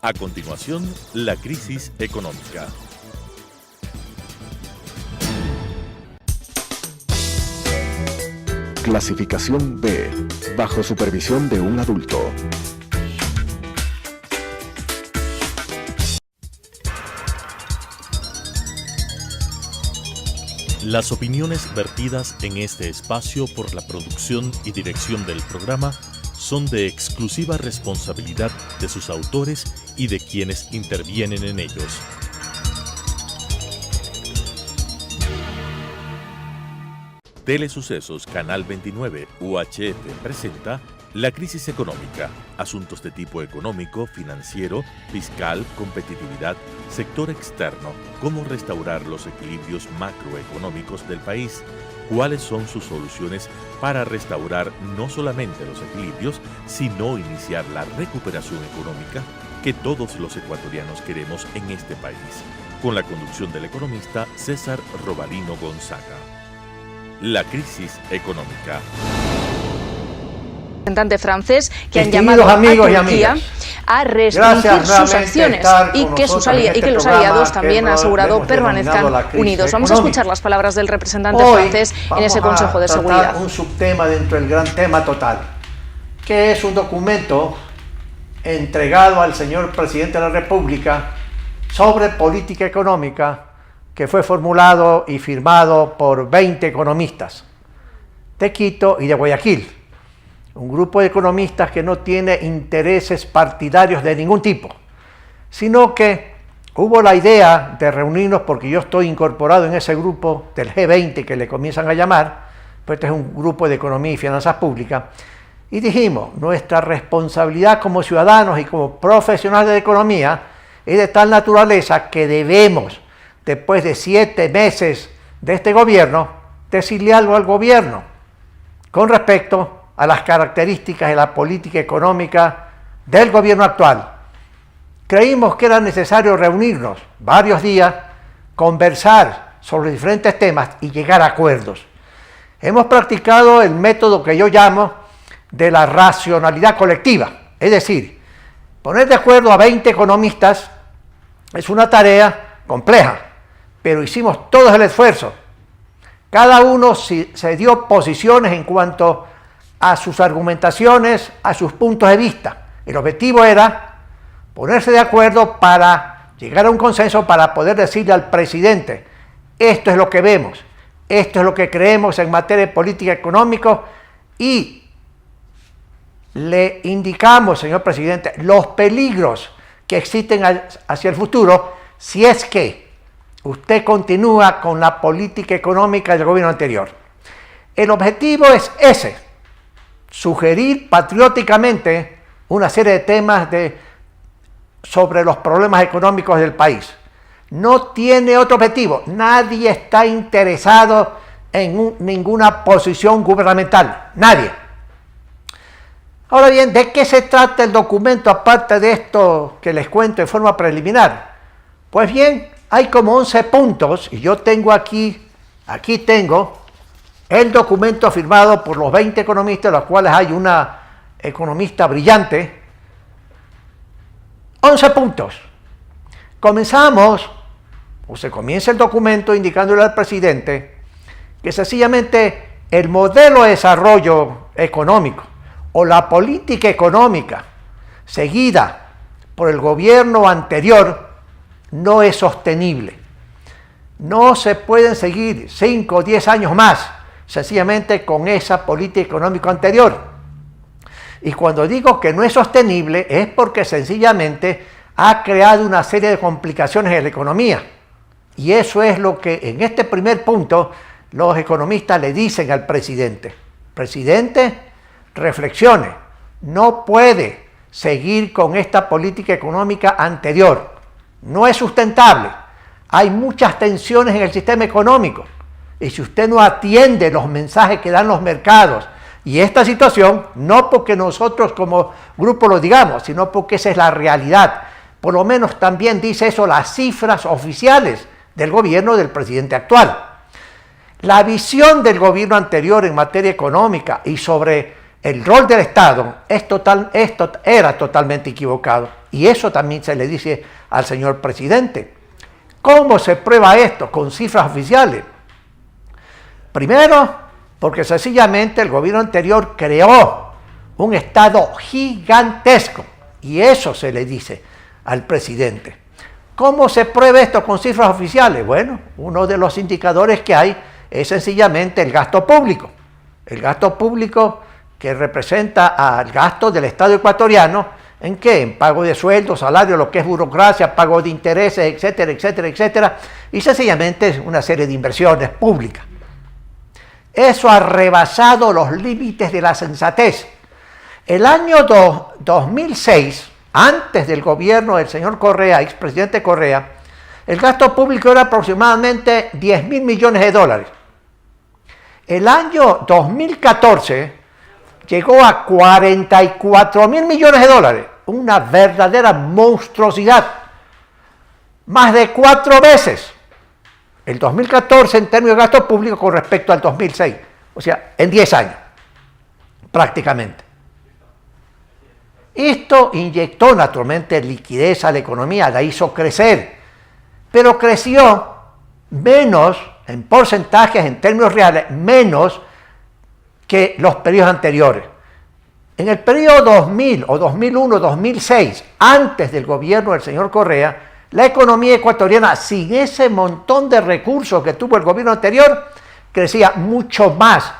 A continuación, la crisis económica. Clasificación B, bajo supervisión de un adulto. Las opiniones vertidas en este espacio por la producción y dirección del programa son de exclusiva responsabilidad de sus autores y de quienes intervienen en ellos. Telesucesos Canal 29 UHF presenta La crisis económica, asuntos de tipo económico, financiero, fiscal, competitividad, sector externo, cómo restaurar los equilibrios macroeconómicos del país, cuáles son sus soluciones para restaurar no solamente los equilibrios, sino iniciar la recuperación económica que todos los ecuatorianos queremos en este país, con la conducción del economista César Robalino Gonzaga. La crisis económica. Representante francés que han Distinguidos llamado amigos a Turquía a restringir sus acciones y que los aliados también han asegurado permanezcan unidos. Vamos a escuchar las palabras del representante francés en ese Consejo de Seguridad. Un subtema dentro del gran tema total, que es un documento entregado al señor presidente de la República sobre política económica, que fue formulado y firmado por 20 economistas de Quito y de Guayaquil. Un grupo de economistas que no tiene intereses partidarios de ningún tipo, sino que hubo la idea de reunirnos, porque yo estoy incorporado en ese grupo del G20 que le comienzan a llamar, pues este es un grupo de economía y finanzas públicas, y dijimos, nuestra responsabilidad como ciudadanos y como profesionales de economía es de tal naturaleza que debemos, después de 7 meses de este gobierno, decirle algo al gobierno con respecto a las características de la política económica del gobierno actual. Creímos que era necesario reunirnos varios días, conversar sobre diferentes temas y llegar a acuerdos. Hemos practicado el método que yo llamo de la racionalidad colectiva, es decir, poner de acuerdo a 20 economistas es una tarea compleja, pero hicimos todos el esfuerzo. Cada uno se dio posiciones en cuanto a sus argumentaciones, a sus puntos de vista. El objetivo era ponerse de acuerdo para llegar a un consenso, para poder decirle al presidente, esto es lo que vemos, esto es lo que creemos en materia de política económica, y le indicamos, señor presidente, los peligros que existen hacia el futuro si es que usted continúa con la política económica del gobierno anterior. El objetivo es ese: sugerir patrióticamente una serie de temas sobre los problemas económicos del país. No tiene otro objetivo. Nadie está interesado en ninguna posición gubernamental. Nadie. Ahora bien, ¿de qué se trata el documento aparte de esto que les cuento de forma preliminar? Pues bien, hay como 11 puntos, y yo tengo aquí tengo el documento firmado por los 20 economistas, de los cuales hay una economista brillante. 11 puntos. Se comienza el documento indicándole al presidente que sencillamente el modelo de desarrollo económico o la política económica seguida por el gobierno anterior no es sostenible. No se pueden seguir 5 o 10 años más sencillamente con esa política económica anterior. Y cuando digo que no es sostenible es porque sencillamente ha creado una serie de complicaciones en la economía. Y eso es lo que en este primer punto los economistas le dicen al presidente. Presidente, reflexione, no puede seguir con esta política económica anterior. No es sustentable. Hay muchas tensiones en el sistema económico. Y si usted no atiende los mensajes que dan los mercados y esta situación, no porque nosotros como grupo lo digamos, sino porque esa es la realidad. Por lo menos también dice eso las cifras oficiales del gobierno del presidente actual. La visión del gobierno anterior en materia económica y sobre el rol del Estado era totalmente equivocado. Y eso también se le dice al señor presidente. ¿Cómo se prueba esto? Con cifras oficiales. Primero, porque sencillamente el gobierno anterior creó un Estado gigantesco. Y eso se le dice al presidente. ¿Cómo se prueba esto con cifras oficiales? Bueno, uno de los indicadores que hay es sencillamente el gasto público. El gasto público que representa al gasto del Estado ecuatoriano, ¿en qué? En pago de sueldos, salarios, lo que es burocracia, pago de intereses, etcétera, etcétera, etcétera, y sencillamente una serie de inversiones públicas. Eso ha rebasado los límites de la sensatez. El año 2006, antes del gobierno del señor Correa, expresidente Correa, el gasto público era aproximadamente 10.000 millones de dólares. El año 2014 llegó a 44.000 millones de dólares, una verdadera monstruosidad, más de 4 veces el 2014 en términos de gasto público con respecto al 2006, o sea, en 10 años, prácticamente. Esto inyectó naturalmente liquidez a la economía, la hizo crecer, pero creció menos, en porcentajes, en términos reales, menos que los periodos anteriores. En el periodo 2000 o 2001, 2006, antes del gobierno del señor Correa, la economía ecuatoriana, sin ese montón de recursos que tuvo el gobierno anterior, crecía mucho más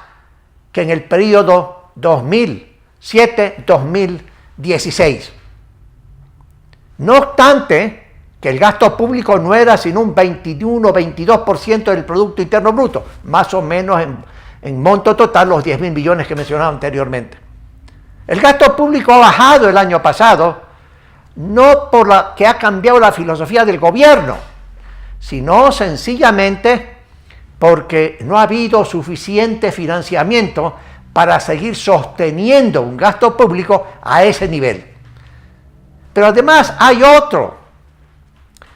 que en el periodo 2007-2016. No obstante, que el gasto público no era sino un 21-22% del Producto Interno Bruto, más o menos en monto total los 10.000 millones que mencionaba anteriormente. El gasto público ha bajado el año pasado, no por que ha cambiado la filosofía del gobierno, sino sencillamente porque no ha habido suficiente financiamiento para seguir sosteniendo un gasto público a ese nivel. Pero además hay otro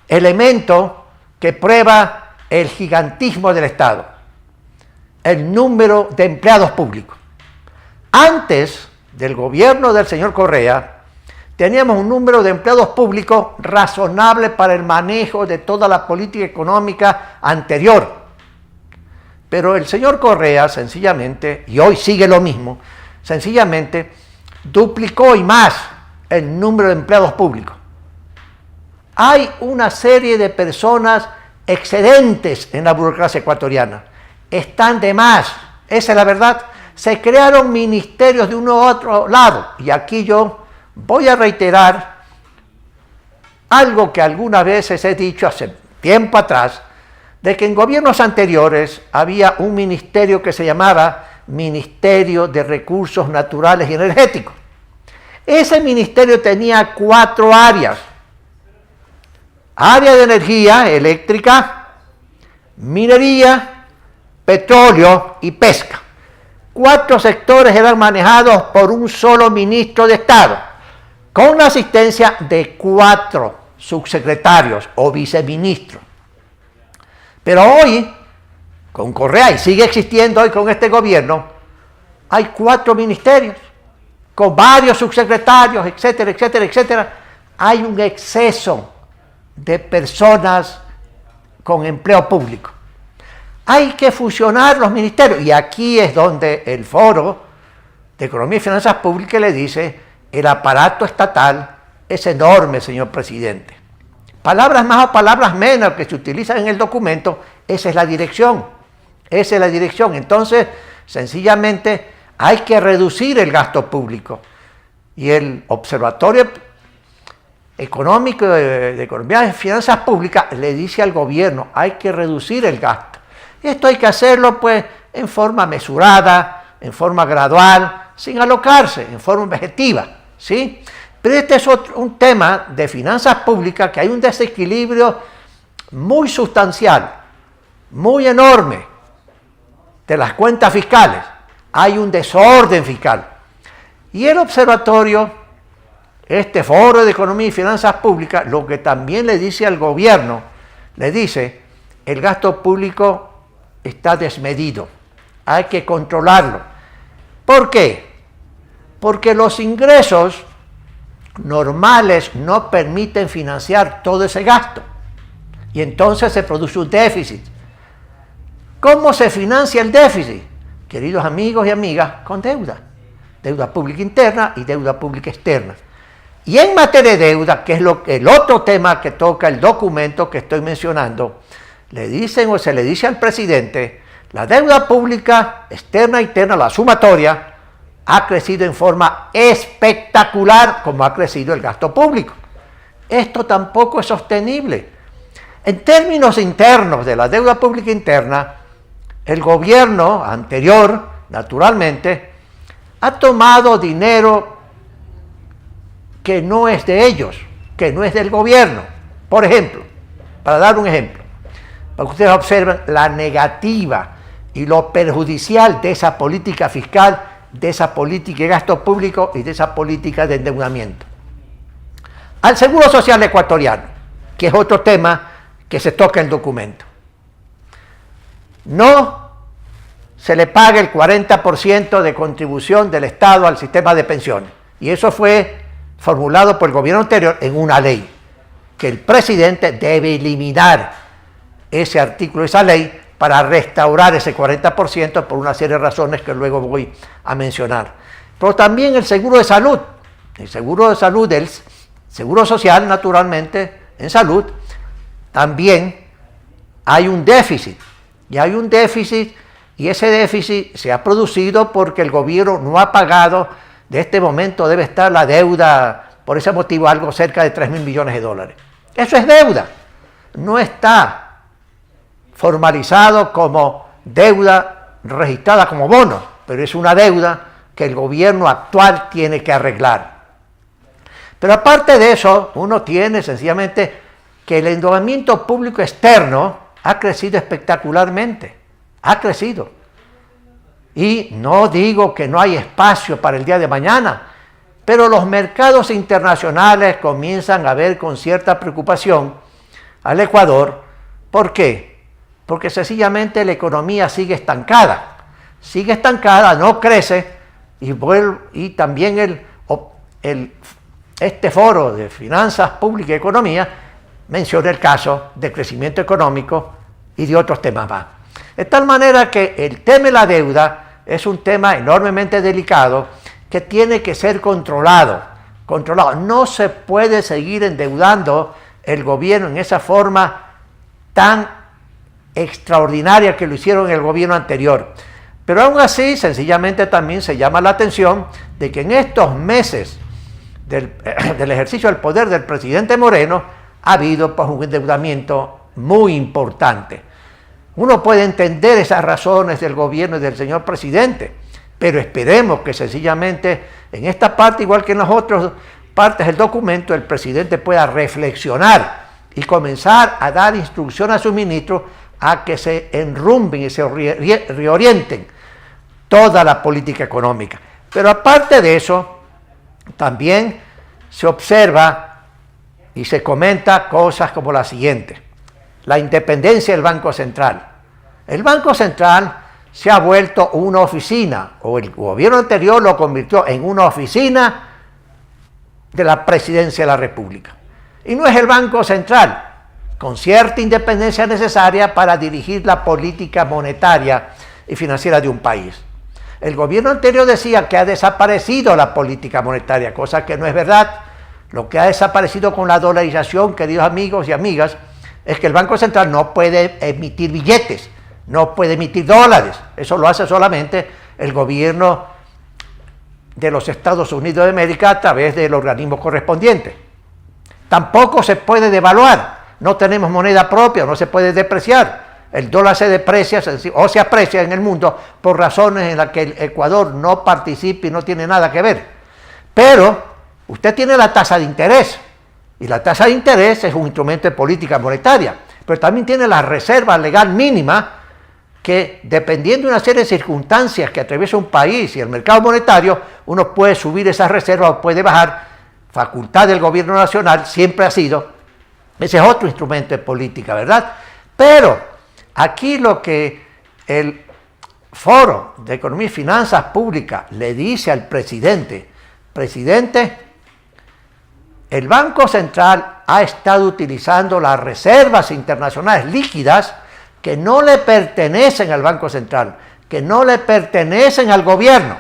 elemento que prueba el gigantismo del Estado: el número de empleados públicos. Antes del gobierno del señor Correa, teníamos un número de empleados públicos razonable para el manejo de toda la política económica anterior. Pero el señor Correa sencillamente, y hoy sigue lo mismo, sencillamente duplicó y más el número de empleados públicos. Hay una serie de personas excedentes en la burocracia ecuatoriana. Están de más, esa es la verdad. Se crearon ministerios de uno u otro lado. Y aquí yo voy a reiterar algo que algunas veces he dicho hace tiempo atrás, de que en gobiernos anteriores había un ministerio que se llamaba Ministerio de Recursos Naturales y Energéticos. Ese ministerio tenía 4 áreas: área de energía eléctrica, minería, petróleo y pesca. 4 sectores eran manejados por un solo ministro de Estado, con la asistencia de 4 subsecretarios o viceministros. Pero hoy, con Correa, y sigue existiendo hoy con este gobierno, hay 4 ministerios, con varios subsecretarios, etcétera, etcétera, etcétera. Hay un exceso de personas con empleo público. Hay que fusionar los ministerios, y aquí es donde el Foro de Economía y Finanzas Públicas le dice: el aparato estatal es enorme, señor presidente. Palabras más o palabras menos que se utilizan en el documento, esa es la dirección. Esa es la dirección. Entonces, sencillamente, hay que reducir el gasto público. Y el Observatorio Económico de Economía y Finanzas Públicas le dice al gobierno: hay que reducir el gasto. Esto hay que hacerlo, pues, en forma mesurada, en forma gradual, sin alocarse, en forma objetiva, ¿sí? Pero este es un tema de finanzas públicas que hay un desequilibrio muy sustancial, muy enorme de las cuentas fiscales. Hay un desorden fiscal. Y el observatorio, este Foro de Economía y Finanzas Públicas, lo que también le dice al gobierno, le dice: el gasto público está desmedido, hay que controlarlo. ¿Por qué? porque los ingresos normales no permiten financiar todo ese gasto. Y entonces se produce un déficit. ¿Cómo se financia el déficit? Queridos amigos y amigas, con deuda. Deuda pública interna y deuda pública externa. Y en materia de deuda, que es el otro tema que toca el documento que estoy mencionando, le dicen o se le dice al presidente, la deuda pública externa e interna, la sumatoria, ha crecido en forma espectacular como ha crecido el gasto público. Esto tampoco es sostenible. En términos internos de la deuda pública interna, el gobierno anterior, naturalmente, ha tomado dinero que no es de ellos, que no es del gobierno. Por ejemplo, para dar un ejemplo, para que ustedes observen la negativa y lo perjudicial de esa política fiscal, de esa política de gasto público y de esa política de endeudamiento. Al Seguro Social Ecuatoriano, que es otro tema que se toca en el documento. No se le paga el 40% de contribución del Estado al sistema de pensiones. Y eso fue formulado por el gobierno anterior en una ley, que el presidente debe eliminar ese artículo, esa ley, para restaurar ese 40% por una serie de razones que luego voy a mencionar. Pero también el seguro de salud, el seguro social, naturalmente, en salud, también hay un déficit. Y hay un déficit, y ese déficit se ha producido porque el gobierno no ha pagado. De este momento debe estar la deuda, por ese motivo, algo cerca de 3.000 millones de dólares. Eso es deuda. No está formalizado como deuda registrada como bono, pero es una deuda que el gobierno actual tiene que arreglar. Pero aparte de eso, uno tiene sencillamente que el endeudamiento público externo ha crecido espectacularmente, ha crecido. Y no digo que no hay espacio para el día de mañana, pero los mercados internacionales comienzan a ver con cierta preocupación al Ecuador. ¿Por qué? Porque sencillamente la economía sigue estancada, no crece, y también este foro de finanzas públicas y economía menciona el caso de crecimiento económico y de otros temas más. De tal manera que el tema de la deuda es un tema enormemente delicado que tiene que ser controlado. No se puede seguir endeudando el gobierno en esa forma tan extraordinaria que lo hicieron en el gobierno anterior. Pero aún así, sencillamente también se llama la atención de que en estos meses del ejercicio del poder del presidente Moreno ha habido pues, un endeudamiento muy importante. Uno puede entender esas razones del gobierno y del señor presidente, pero esperemos que sencillamente en esta parte, igual que en las otras partes del documento, el presidente pueda reflexionar y comenzar a dar instrucción a sus ministros a que se enrumben y se reorienten toda la política económica. Pero aparte de eso, también se observa y se comenta cosas como la siguiente: la independencia del Banco Central. El Banco Central se ha vuelto una oficina, o el gobierno anterior lo convirtió en una oficina de la Presidencia de la República. Y no es el Banco Central, con cierta independencia necesaria para dirigir la política monetaria y financiera de un país. El gobierno anterior decía que ha desaparecido la política monetaria, cosa que no es verdad. Lo que ha desaparecido con la dolarización, queridos amigos y amigas, es que el Banco Central no puede emitir billetes, no puede emitir dólares. Eso lo hace solamente el gobierno de los Estados Unidos de América a través del organismo correspondiente. Tampoco se puede devaluar. No tenemos moneda propia, no se puede depreciar. El dólar se deprecia o se aprecia en el mundo por razones en las que el Ecuador no participa y no tiene nada que ver. Pero usted tiene la tasa de interés, y la tasa de interés es un instrumento de política monetaria, pero también tiene la reserva legal mínima que, dependiendo de una serie de circunstancias que atraviesa un país y el mercado monetario, uno puede subir esa reserva o puede bajar. Facultad del gobierno nacional siempre ha sido. Ese es otro instrumento de política, ¿verdad? Pero aquí lo que el Foro de Economía y Finanzas Públicas le dice al presidente presidente, el Banco Central ha estado utilizando las reservas internacionales líquidas que no le pertenecen al Banco Central, que no le pertenecen al gobierno.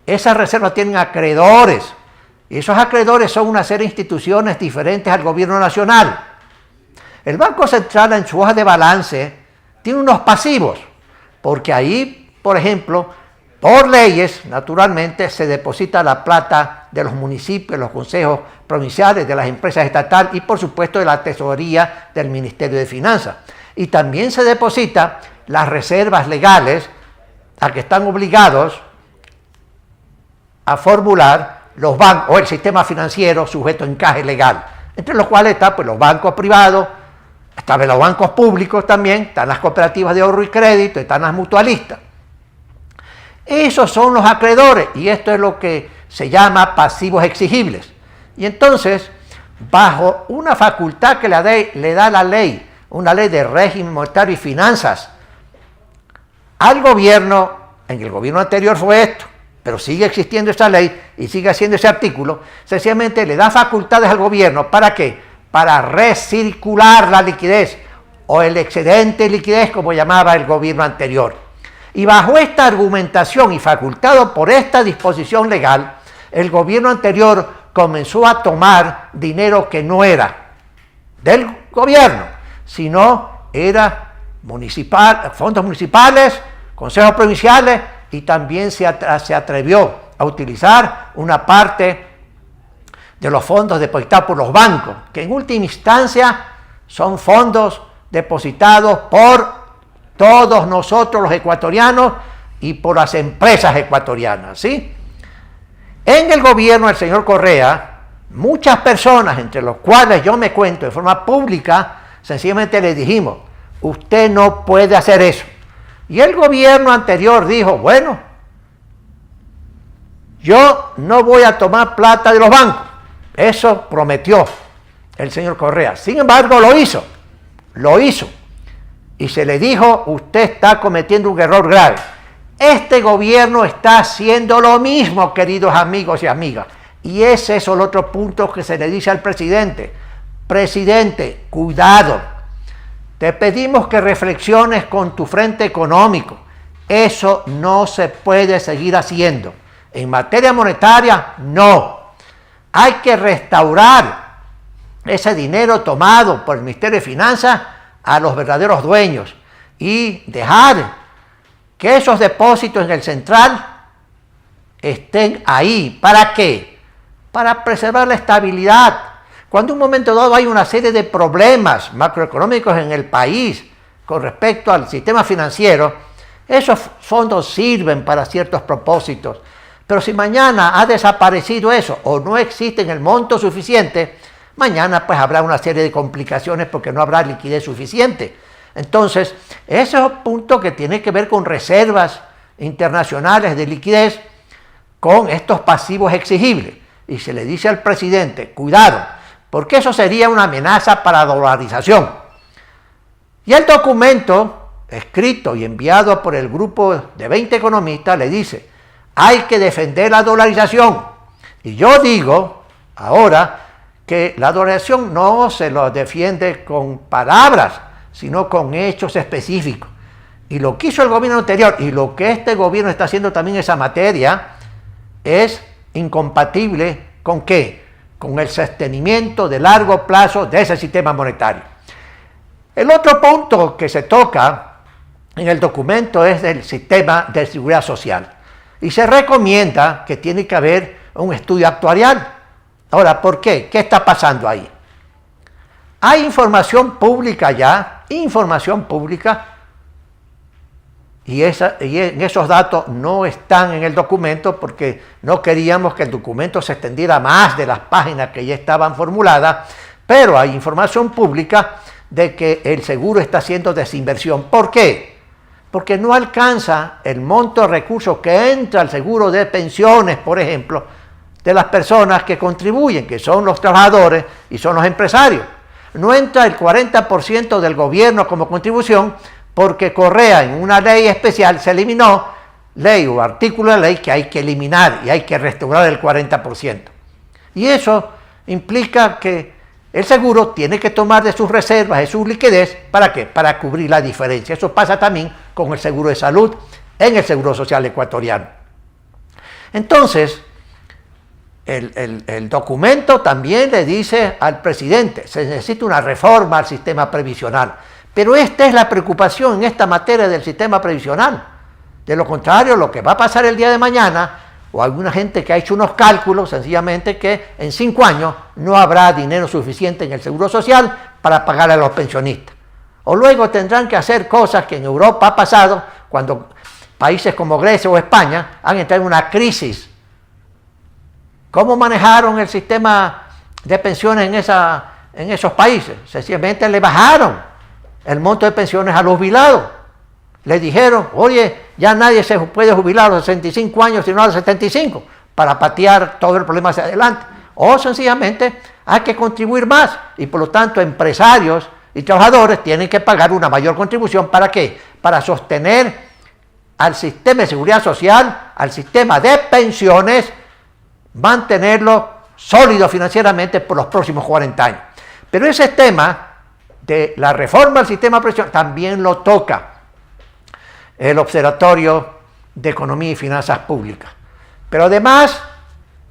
Esas reservas tienen acreedores, y esos acreedores son una serie de instituciones diferentes al gobierno nacional. El Banco Central en su hoja de balance tiene unos pasivos, porque ahí, por ejemplo, por leyes, naturalmente, se deposita la plata de los municipios, los consejos provinciales, de las empresas estatales y, por supuesto, de la tesorería del Ministerio de Finanzas. Y también se deposita las reservas legales a que están obligados a formular los bancos o el sistema financiero sujeto a encaje legal, entre los cuales están pues, los bancos privados, están los bancos públicos también, están las cooperativas de ahorro y crédito, están las mutualistas. Esos son los acreedores y esto es lo que se llama pasivos exigibles. Y entonces, bajo una facultad que le da la ley, una ley de régimen monetario y finanzas, al gobierno, en el gobierno anterior fue esto, pero sigue existiendo esa ley y sigue haciendo ese artículo, sencillamente le da facultades al gobierno, ¿para qué? Para recircular la liquidez o el excedente de liquidez como llamaba el gobierno anterior. Y bajo esta argumentación y facultado por esta disposición legal, el gobierno anterior comenzó a tomar dinero que no era del gobierno, sino era municipal, fondos municipales, consejos provinciales, y también se atrevió a utilizar una parte de los fondos depositados por los bancos, que en última instancia son fondos depositados por todos nosotros los ecuatorianos y por las empresas ecuatorianas, ¿sí? En el gobierno del señor Correa, muchas personas, entre los cuales yo me cuento de forma pública, sencillamente le dijimos, usted no puede hacer eso. Y el gobierno anterior dijo, bueno, yo no voy a tomar plata de los bancos. Eso prometió el señor Correa. Sin embargo, lo hizo. Y se le dijo, usted está cometiendo un error grave. Este gobierno está haciendo lo mismo, queridos amigos y amigas. Y ese es el otro punto que se le dice al presidente. Presidente, cuidado. Te pedimos que reflexiones con tu frente económico. Eso no se puede seguir haciendo. En materia monetaria, no. Hay que restaurar ese dinero tomado por el Ministerio de Finanzas a los verdaderos dueños y dejar que esos depósitos en el central estén ahí. ¿Para qué? Para preservar la estabilidad. Cuando en un momento dado hay una serie de problemas macroeconómicos en el país con respecto al sistema financiero, esos fondos sirven para ciertos propósitos. Pero si mañana ha desaparecido eso o no existe en el monto suficiente, mañana pues habrá una serie de complicaciones porque no habrá liquidez suficiente. Entonces, ese es un punto que tiene que ver con reservas internacionales de liquidez, con estos pasivos exigibles. Y se le dice al presidente, cuidado, porque eso sería una amenaza para la dolarización. Y el documento, escrito y enviado por el grupo de 20 economistas, le dice, hay que defender la dolarización. Y yo digo ahora que la dolarización no se lo defiende con palabras, sino con hechos específicos. Y lo que hizo el gobierno anterior y lo que este gobierno está haciendo también en esa materia es incompatible ¿con qué? Con el sostenimiento de largo plazo de ese sistema monetario. El otro punto que se toca en el documento es el sistema de seguridad social. Y se recomienda que tiene que haber un estudio actuarial. Ahora, ¿por qué? ¿Qué está pasando ahí? Hay información pública ya, información pública, y esos datos no están en el documento porque no queríamos que el documento se extendiera más de las páginas que ya estaban formuladas, pero hay información pública de que el seguro está haciendo desinversión. ¿Por qué? Porque no alcanza el monto de recursos que entra al seguro de pensiones, por ejemplo, de las personas que contribuyen, que son los trabajadores y son los empresarios. No entra el 40% del gobierno como contribución porque Correa en una ley especial se eliminó ley o artículo de ley que hay que eliminar y hay que restaurar el 40%. Y eso implica que el seguro tiene que tomar de sus reservas, de su liquidez, ¿para qué? Para cubrir la diferencia. Eso pasa también con el seguro de salud en el Seguro Social ecuatoriano. Entonces, el documento también le dice al presidente, se necesita una reforma al sistema previsional. Pero esta es la preocupación en esta materia del sistema previsional. De lo contrario, lo que va a pasar el día de mañana, o alguna gente que ha hecho unos cálculos, sencillamente que en 5 años no habrá dinero suficiente en el Seguro Social para pagar a los pensionistas. O luego tendrán que hacer cosas que en Europa ha pasado cuando países como Grecia o España han entrado en una crisis. ¿Cómo manejaron el sistema de pensiones en esos países? Sencillamente le bajaron el monto de pensiones a los jubilados. Le dijeron, oye, ya nadie se puede jubilar a los 65 años, sino a los 75, para patear todo el problema hacia adelante. O sencillamente hay que contribuir más y por lo tanto empresarios y trabajadores tienen que pagar una mayor contribución. ¿Para qué? Para sostener al sistema de seguridad social, al sistema de pensiones, mantenerlo sólido financieramente por los próximos 40 años. Pero ese tema de la reforma del sistema previsional también lo toca el Observatorio de Economía y Finanzas Públicas. Pero además,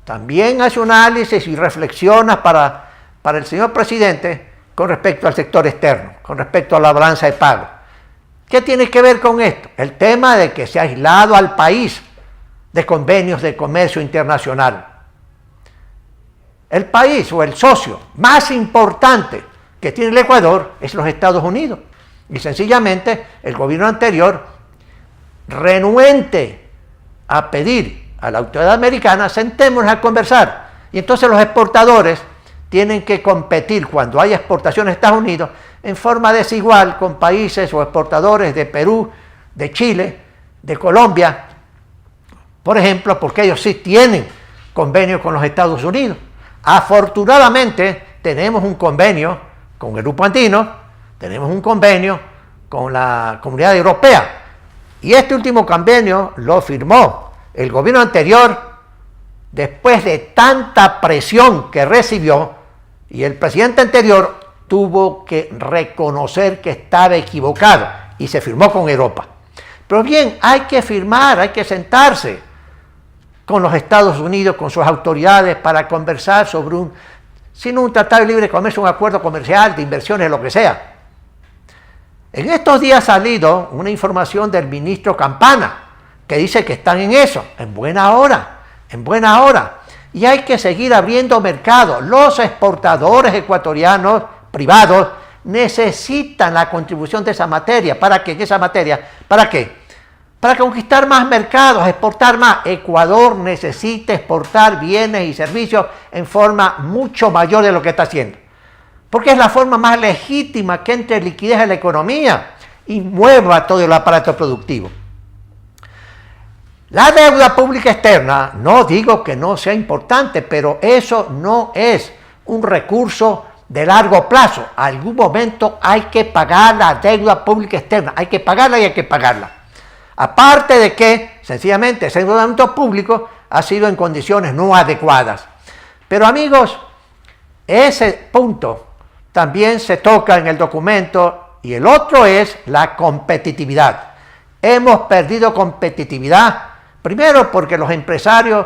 también hace un análisis y reflexiona para el señor presidente con respecto al sector externo, con respecto a la balanza de pago. ¿Qué tiene que ver con esto? El tema de que se ha aislado al país de convenios de comercio internacional. El país o el socio más importante que tiene el Ecuador es los Estados Unidos. Y sencillamente el gobierno anterior, renuente a pedir a la autoridad americana, sentémonos a conversar. Y entonces los exportadores tienen que competir cuando hay exportaciones a Estados Unidos en forma desigual con países o exportadores de Perú, de Chile, de Colombia, por ejemplo, porque ellos sí tienen convenio con los Estados Unidos. Afortunadamente tenemos un convenio con el Grupo Andino, tenemos un convenio con la Comunidad Europea. Y este último convenio lo firmó el gobierno anterior después de tanta presión que recibió, y el presidente anterior tuvo que reconocer que estaba equivocado y se firmó con Europa. Pero bien, hay que firmar, hay que sentarse con los Estados Unidos, con sus autoridades para conversar sobre un tratado de libre comercio, un acuerdo comercial, de inversiones, lo que sea. En estos días ha salido una información del ministro Campana que dice que están en eso, en buena hora. Y hay que seguir abriendo mercados. Los exportadores ecuatorianos privados necesitan la contribución de esa materia. ¿Para qué? ¿Para qué? Para conquistar más mercados, exportar más. Ecuador necesita exportar bienes y servicios en forma mucho mayor de lo que está haciendo. Porque es la forma más legítima que entre liquidez en la economía y mueva todo el aparato productivo. La deuda pública externa, no digo que no sea importante, pero eso no es un recurso de largo plazo. A algún momento hay que pagar la deuda pública externa, hay que pagarla. Aparte de que, sencillamente, ese endeudamiento público ha sido en condiciones no adecuadas. Pero amigos, ese punto también se toca en el documento, y el otro es la competitividad. Hemos perdido competitividad, primero porque los empresarios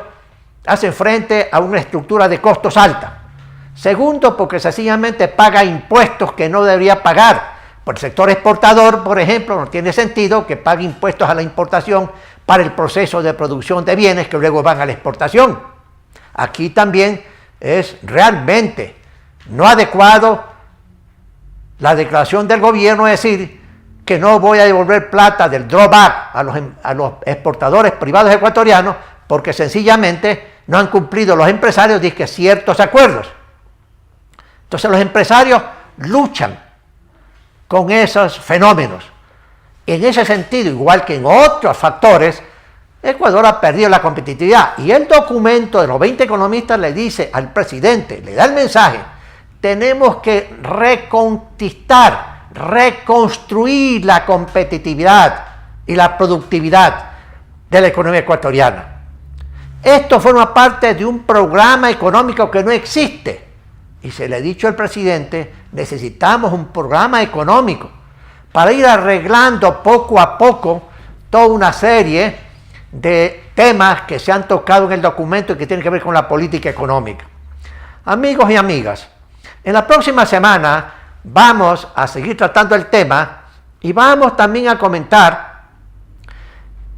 hacen frente a una estructura de costos alta. Segundo, porque sencillamente paga impuestos que no debería pagar. Por el sector exportador, por ejemplo, no tiene sentido que pague impuestos a la importación para el proceso de producción de bienes que luego van a la exportación. Aquí también es realmente no adecuado la declaración del gobierno, es decir, que no voy a devolver plata del drawback a los exportadores privados ecuatorianos porque sencillamente no han cumplido los empresarios ciertos acuerdos. Entonces los empresarios luchan con esos fenómenos. En ese sentido, igual que en otros factores, Ecuador ha perdido la competitividad. Y el documento de los 20 economistas le dice al presidente, le da el mensaje: tenemos que reconstruir la competitividad y la productividad de la economía ecuatoriana. Esto forma parte de un programa económico que no existe. Y se le ha dicho al presidente, necesitamos un programa económico para ir arreglando poco a poco toda una serie de temas que se han tocado en el documento y que tienen que ver con la política económica. Amigos y amigas, en la próxima semana vamos a seguir tratando el tema y vamos también a comentar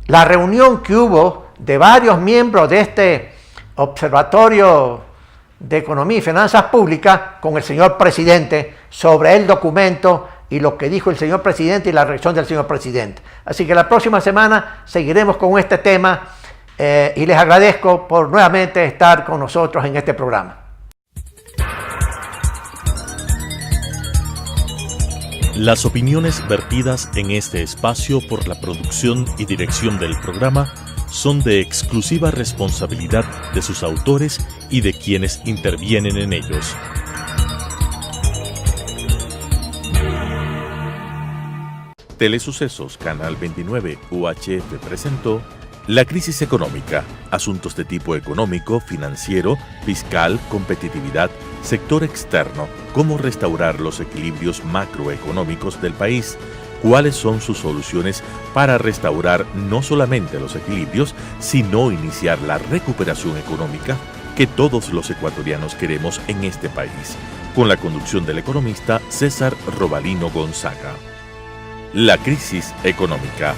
la reunión que hubo de varios miembros de este Observatorio de Economía y Finanzas Públicas con el señor presidente sobre el documento y lo que dijo el señor presidente y la reacción del señor presidente. Así que la próxima semana seguiremos con este tema y les agradezco por nuevamente estar con nosotros en este programa. Las opiniones vertidas en este espacio por la producción y dirección del programa son de exclusiva responsabilidad de sus autores y de quienes intervienen en ellos. Telesucesos Canal 29 UHF presentó La crisis económica, asuntos de tipo económico, financiero, fiscal, competitividad, sector externo, cómo restaurar los equilibrios macroeconómicos del país, cuáles son sus soluciones para restaurar no solamente los equilibrios, sino iniciar la recuperación económica que todos los ecuatorianos queremos en este país, con la conducción del economista César Robalino Gonzaga. La crisis económica.